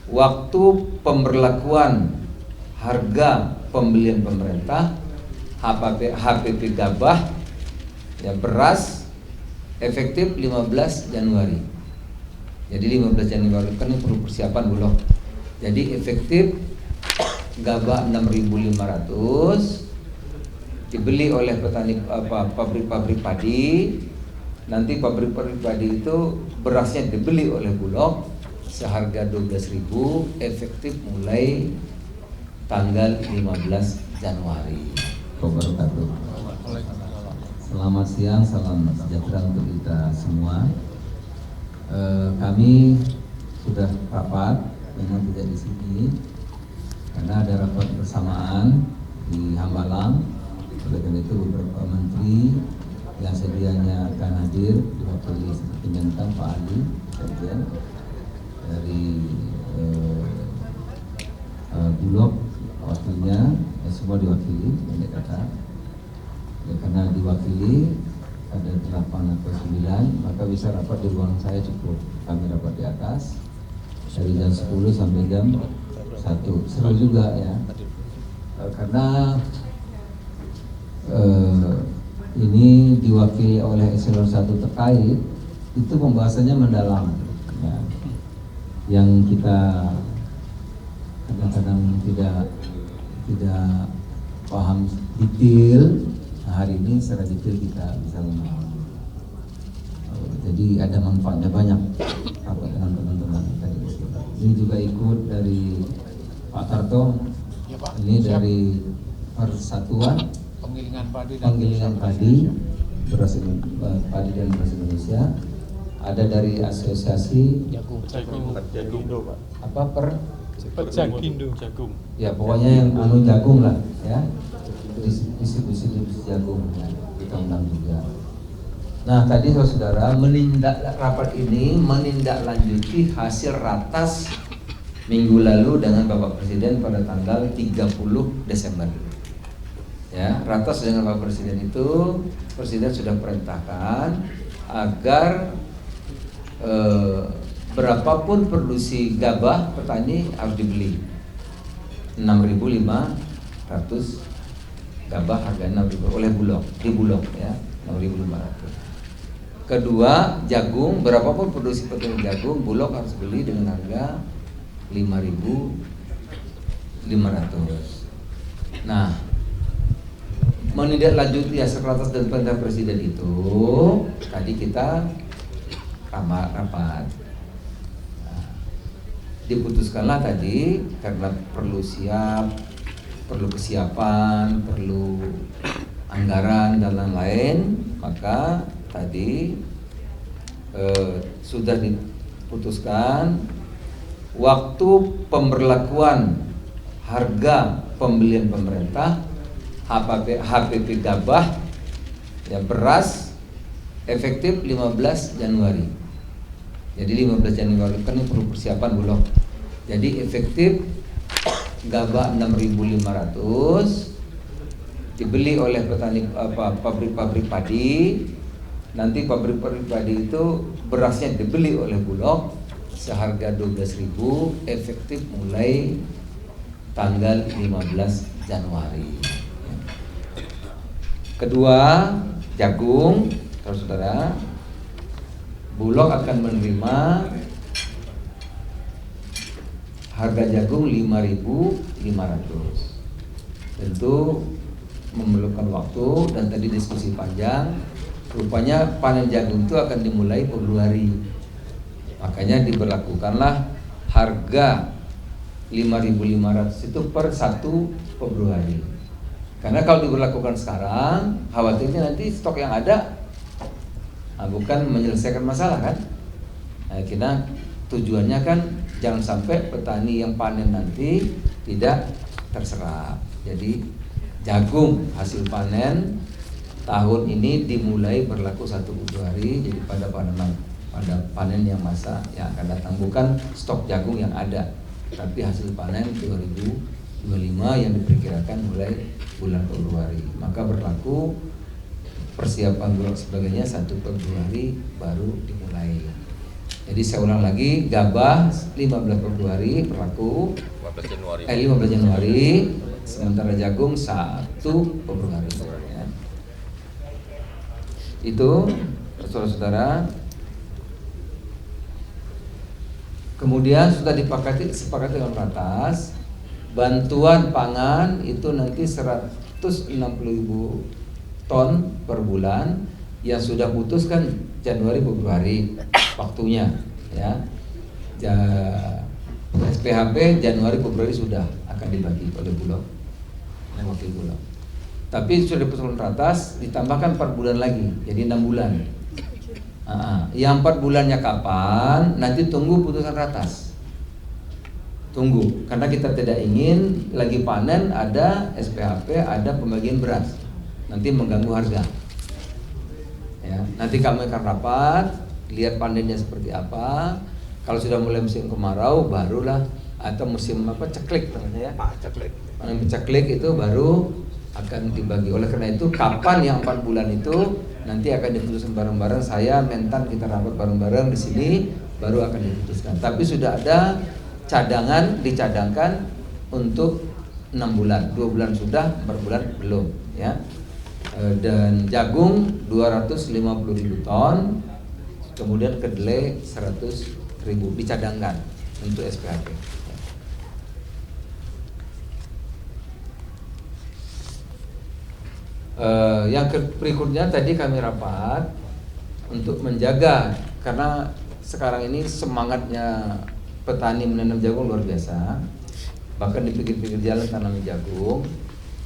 waktu pemberlakuan harga pembelian pemerintah HPP gabah ya beras efektif 15 Januari. Jadi 15 Januari kan ini perlu persiapan Bulog. Jadi efektif gabah 6.500 dibeli oleh petani pabrik-pabrik padi. Nanti pabrik-pabrik padi itu berasnya dibeli oleh Bulog seharga 12.000 efektif mulai tanggal 15 Januari. Wabarakatuh. Selamat siang, salam sejahtera untuk kita semua. Kami sudah rapat, memang tidak di sini karena ada rapat bersamaan di Hambalang. Oleh karena itu beberapa menteri yang sedianya akan hadir diwakili seperti Mentan Pak Ali, Sekjen dari Bulog wakilnya, semua diwakili, pendek kata. Ya, karena diwakili ada 8 atau 9, maka bisa rapat di ruangan saya cukup. Kami rapat di atas dari jam 10 sampai jam 1. Seru juga ya, karena ini diwakili oleh eselon 1 terkait, itu pembahasannya mendalam ya. Yang kita kadang-kadang tidak paham detail. Nah, hari ini secara detail kita bisa memahami. Jadi ada manfaatnya banyak rapat dengan teman-teman tadi. Ini juga ikut dari Pak Tarto, ya, Pak. ini Siap. dari Persatuan Penggilingan Padi Beras Padi dan Beras Indonesia. Ada dari Asosiasi Jagung. apa Jagung. ya pokoknya yang jagung lah ya, distribusi jagung ya, kita undang juga. Nah tadi saudara rapat ini menindaklanjuti hasil ratas minggu lalu dengan Bapak Presiden pada tanggal 30 Desember. Ya, ratas dengan Bapak Presiden itu Presiden sudah perintahkan agar berapapun produksi gabah petani harus dibeli 6.500 gabah harga 6.000 oleh Bulog di Bulog ya 6.500. Kedua, jagung berapapun produksi petani jagung Bulog harus beli dengan harga 5.500. Nah, menindaklanjuti hasil ratas dan perintah Presiden itu tadi kita rapat. Diputuskanlah tadi karena perlu kesiapan, perlu anggaran dan lain-lain, maka tadi sudah diputuskan waktu pemberlakuan harga pembelian pemerintah HPP gabah ya beras efektif 15 Januari. Jadi 15 Januari kan ini perlu persiapan Bulog. Jadi efektif gabah 6.500 dibeli oleh petani pabrik-pabrik padi. Nanti pabrik-pabrik padi itu berasnya dibeli oleh Bulog seharga 12.000 efektif mulai tanggal 15 Januari. Kedua, jagung, saudara, Bulog akan menerima harga jagung 5.500. Tentu memerlukan waktu dan tadi diskusi panjang. Rupanya panen jagung itu akan dimulai Februari. Makanya diberlakukanlah harga 5.500 itu per 1 Februari. Karena kalau diberlakukan sekarang, khawatirnya nanti stok yang ada bukan menyelesaikan masalah kan. Nah, kita tujuannya kan jangan sampai petani yang panen nanti tidak terserap. Jadi jagung hasil panen tahun ini dimulai berlaku 1 Februari. Jadi pada panen yang masa yang akan datang, bukan stok jagung yang ada, tapi hasil panen 2025 yang diperkirakan mulai bulan Februari. Maka berlaku persiapan Bulog sebagainya 1 Februari baru dimulai. Jadi saya ulang lagi, gabah 15 Februari berlaku 15 Januari, sementara jagung 1 Februari ya. Itu saudara-saudara. Kemudian sudah sepakati dengan ratas, bantuan pangan itu nanti 160.000 ton per bulan yang sudah putuskan Januari Februari waktunya ya. SPHP Januari Februari sudah akan dibagi oleh Bulog dan wakil Bulog. Tapi sudah diputuskan ratas, ditambahkan 4 bulan lagi, jadi 6 bulan. Yang 4 bulannya kapan? Nanti tunggu putusan ratas. Tunggu, karena kita tidak ingin lagi panen ada SPHP, ada pembagian beras, nanti mengganggu harga. Ya, nanti kami akan rapat, lihat panennya seperti apa. Kalau sudah mulai musim kemarau, barulah atau musim ceklik namanya ya. Panen ceklik itu baru akan dibagi. Oleh karena itu, kapan yang 4 bulan itu nanti akan diputuskan bareng-bareng. Saya Mentan kita rapat bareng-bareng di sini, baru akan diputuskan. Tapi sudah ada cadangan, dicadangkan untuk 6 bulan. 2 bulan sudah, 4 bulan belum ya. Dan jagung 250.000 ton, kemudian kedelai 100.000 dicadangkan untuk SPHP. Yang berikutnya tadi kami rapat untuk menjaga, karena sekarang ini semangatnya petani menanam jagung luar biasa, bahkan di pinggir-pinggir jalan tanam jagung.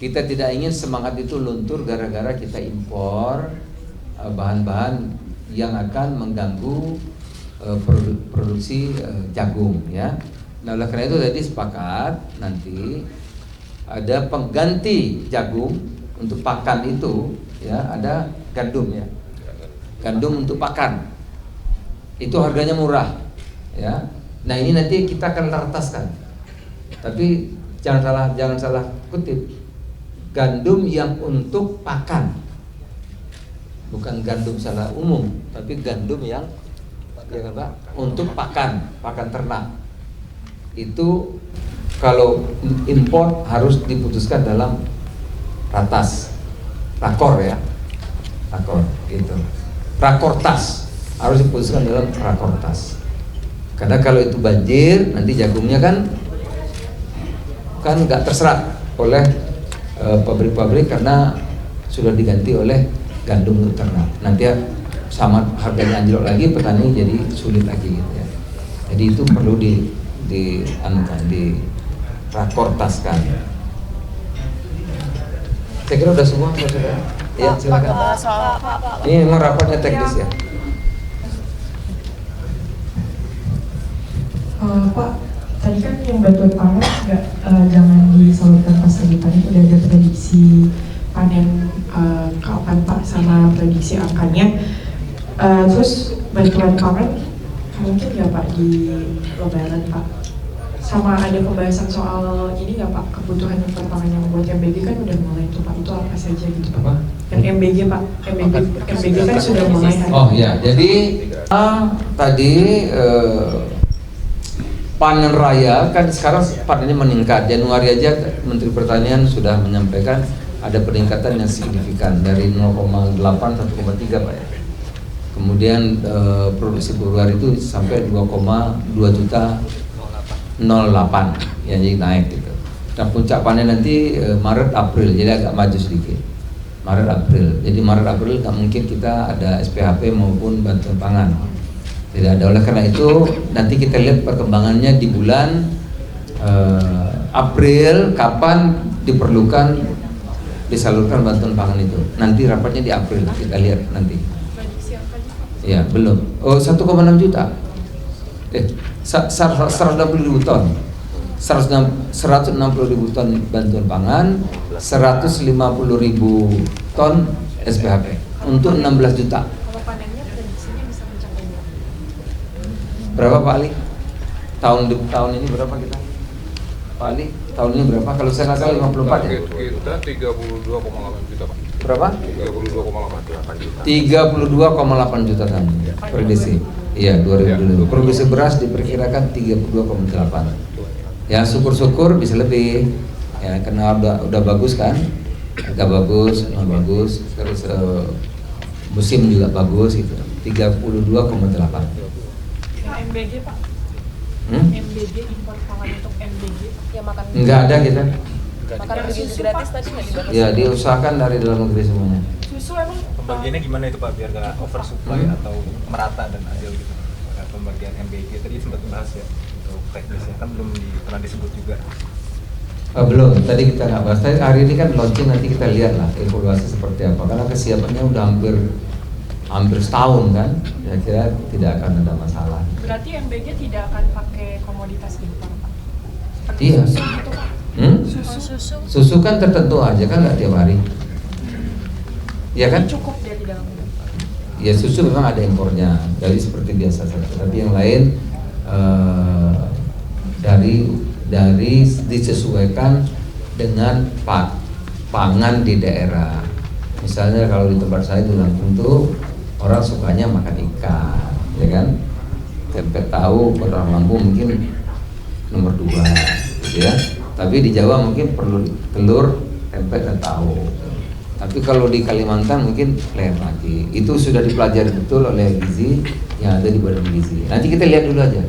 Kita tidak ingin semangat itu luntur gara-gara kita impor bahan-bahan yang akan mengganggu produksi jagung ya. Nah, oleh karena itu tadi sepakat nanti ada pengganti jagung untuk pakan itu ya, ada gandum ya. Gandum untuk pakan. Itu harganya murah ya. Nah, ini nanti kita akan rataskan. Tapi jangan salah kutip. Gandum yang untuk pakan, bukan gandum secara umum, tapi gandum yang ya kan Pak, untuk pakan ternak. Itu kalau impor harus diputuskan dalam ratas, rakor ya, rakor gitu, rakortas harus diputuskan dalam rakortas. Karena kalau itu banjir, nanti jagungnya kan nggak terserap oleh pabrik-pabrik karena sudah diganti oleh gandum untuk ternak. Nanti sama harganya anjlok lagi, petani jadi sulit lagi gitu ya. Jadi itu perlu dirakortaskan. Saya kira udah semua, saudara. Ya silakan. Ini memang rapatnya teknis ya. Pak, tadi kan yang bantuan pangan jangan disalurkan pas lagi panen, udah ada prediksi panen kapan Pak sama prediksi angkanya. Terus bantuan pangan mungkin nggak Pak di Lebaran Pak? Sama ada pembahasan soal ini nggak Pak, kebutuhan perpangan yang buat MBG kan udah mulai tuh Pak, itu apa saja gitu Pak? Apa? Yang MBG Pak, MBG kan sudah mulai kan? Oh ya, jadi tadi panen raya kan sekarang panennya meningkat. Januari aja Menteri Pertanian sudah menyampaikan ada peningkatan yang signifikan dari 0,8 1,3 Pak ya. Kemudian produksi Februari itu sampai 2,2 juta 08 ya, jadi naik gitu. Dan puncak panen nanti Maret April, jadi agak maju sedikit. Maret April. Jadi Maret April nggak mungkin kita ada SPHP maupun bantuan pangan. Tidak ada. Oleh karena itu nanti kita lihat perkembangannya di bulan April, kapan diperlukan disalurkan bantuan pangan itu. Nanti rapatnya di April, kita lihat nanti. Ya belum. Oh 1,6 juta. 160.000 ton. 160.000 ton bantuan pangan, 150.000 ton SPHP untuk 16 juta. Berapa Pak Ali? Tahun ini berapa kita? Pak Ali, tahun ini berapa? Kalau saya nggak salah 54 ya? Kita 32,8 juta Pak. berapa? 32,8 juta. 32,8 juta ton prediksi. Iya, 2022. Produksi beras diperkirakan 32,8. Ya, syukur-syukur bisa lebih. Ya, karena udah bagus kan? Harga bagus, bagus. Terus musim juga bagus itu. 32,8. MBG Pak. MBG impor pangan untuk MBG yang makan Enggak ada kita. makanan begitu gratis tadi nggak dibatasi. Ya, diusahakan dari dalam negeri semuanya. Susu emang Pembagiannya gimana itu Pak biar nggak oversupply atau merata dan adil gitu? Pembagian MBG tadi sempat bahas ya untuk teknisnya kan belum pernah disebut juga. Belum, tadi kita nggak bahas. Hari ini kan launching, nanti kita lihat lah evaluasi seperti apa. Karena kesiapannya udah hampir setahun kan, kira-kira tidak akan ada masalah. berarti MBG tidak akan pakai komoditas impor Pak. Seperti Iya. susu gitu Pak. Susu Susu kan tertentu aja kan, nggak tiap hari. Iya kan? Cukup dia di dalam. Ya susu memang ada impornya, jadi seperti biasa saja. Tapi yang lain dari disesuaikan dengan pangan di daerah. Misalnya kalau di tempat saya di Lampung tuh orang sukanya makan ikan, ya kan? Tempe tahu orang Lampung mungkin nomor 2, gitu ya. Tapi di Jawa mungkin perlu telur, tempe dan tahu. Tapi kalau di Kalimantan mungkin lain lagi. Itu sudah dipelajari betul oleh gizi yang ada di Badan Gizi. Nanti kita lihat dulu aja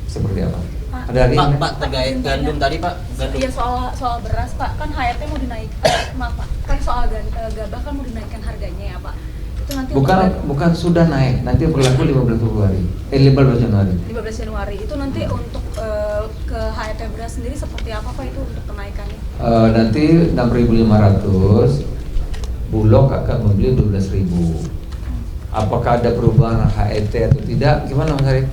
seperti apa. Ada lagi? Pak, terkait gandum tadi Pak. Gandum. Iya soal beras Pak, kan HRT mau dinaikkan, maaf Pak, kan soal gabah kan mau dinaikkan harganya ya Pak. Itu nanti Bukan sudah naik, nanti berlaku 15 Februari. 15 Januari. 15 Januari itu nanti untuk ke HRT beras sendiri seperti apa Pak itu untuk kenaikannya? Nanti 6.500, Bulog akan membeli 12.000. Apakah ada perubahan HET atau tidak? Gimana Mas Arif?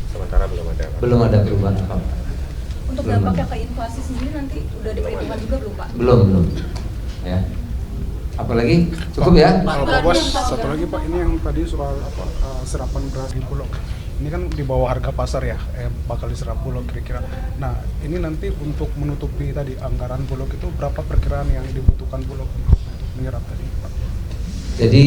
Sementara belum ada. Belum ada perubahan apa-apa. Untuk Belum. dampaknya ke inflasi sendiri nanti udah diperhitungkan juga belum Pak? Belum. Ya. Apalagi? Cukup ya? Kalau Pak Bos, satu lagi Pak, ini yang tadi soal serapan beras di Bulog. Ini kan di bawah harga pasar ya, bakal diserap Bulog kira-kira. Nah, ini nanti untuk menutupi tadi anggaran Bulog itu berapa perkiraan yang dibutuhkan Bulog untuk menyerap tadi Pak? Jadi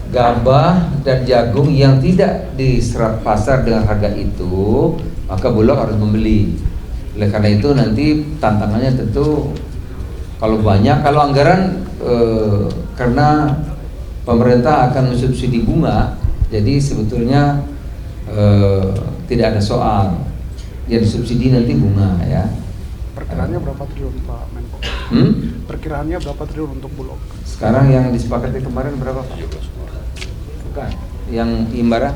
gabah dan jagung yang tidak diserap pasar dengan harga itu, maka Bulog harus membeli. Oleh karena itu nanti tantangannya tentu kalau banyak, kalau anggaran karena pemerintah akan mensubsidi bunga, jadi sebetulnya tidak ada soal yang disubsidi nanti bunga ya. Perkiraannya berapa triliun Pak Menko? Perkiraannya berapa triliun untuk Bulog? Sekarang yang disepakati kemarin berapa Pak? Bukan, yang Imbara?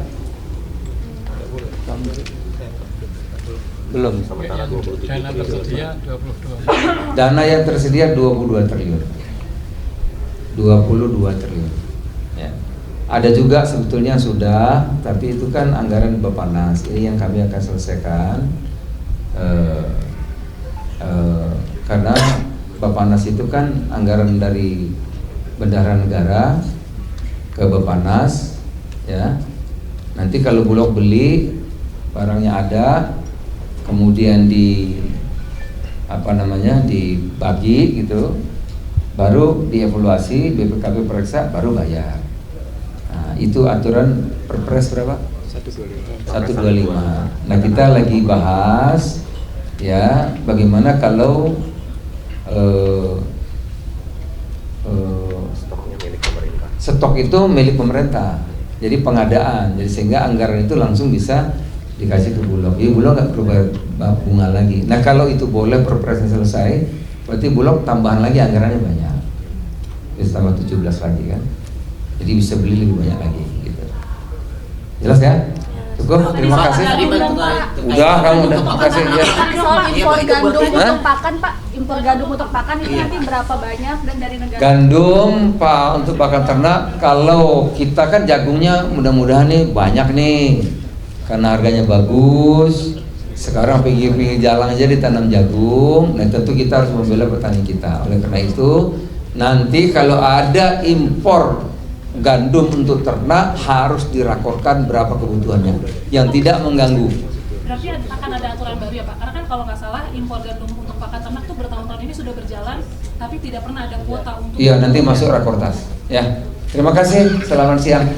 Belum. Sementara 27 Dana triliun. tersedia 22. Dana yang tersedia 22 triliun. 22 triliun. Ya. Ada juga sebetulnya sudah, tapi itu kan anggaran Bappenas. Ini yang kami akan selesaikan. Karena Bappenas itu kan anggaran dari Bendahara Negara ke Bappenas, ya. Nanti kalau Bulog beli barangnya ada, kemudian dibagi gitu, baru dievaluasi, BPKP periksa, baru bayar. Nah, itu aturan Perpres berapa? 125. Nah, kita lagi bahas ya bagaimana kalau Stoknya milik pemerintah. stok itu milik pemerintah, jadi pengadaan, jadi sehingga anggaran itu langsung bisa dikasih ke Bulog. Ya Bulog nggak perlu bayar bunga lagi. Nah kalau itu boleh perpresnya selesai, berarti Bulog tambahan lagi anggarannya banyak, bisa tambah 17 lagi kan, jadi bisa beli lebih banyak lagi gitu. Jelas ya? Cukup, terima kasih. Udah, kamu udah kasih ya. Soal impor gandum Hah? untuk pakan Pak, impor gandum untuk pakan itu nanti berapa banyak dan dari negara? Gandum Pak untuk pakan ternak, kalau kita kan jagungnya mudah-mudahan nih banyak nih, karena harganya bagus. Sekarang pinggir-pinggir jalan aja ditanam jagung. Nah tentu kita harus membela petani kita. Oleh karena itu nanti kalau ada impor gandum untuk ternak harus dirakorkan berapa kebutuhannya yang tidak mengganggu. Berarti akan ada aturan baru ya Pak? Karena kan kalau nggak salah impor gandum untuk pakan ternak tuh bertahun-tahun ini sudah berjalan, tapi tidak pernah ada kuota untuk. Iya, nanti masuk rakortas. Ya, terima kasih. Selamat siang.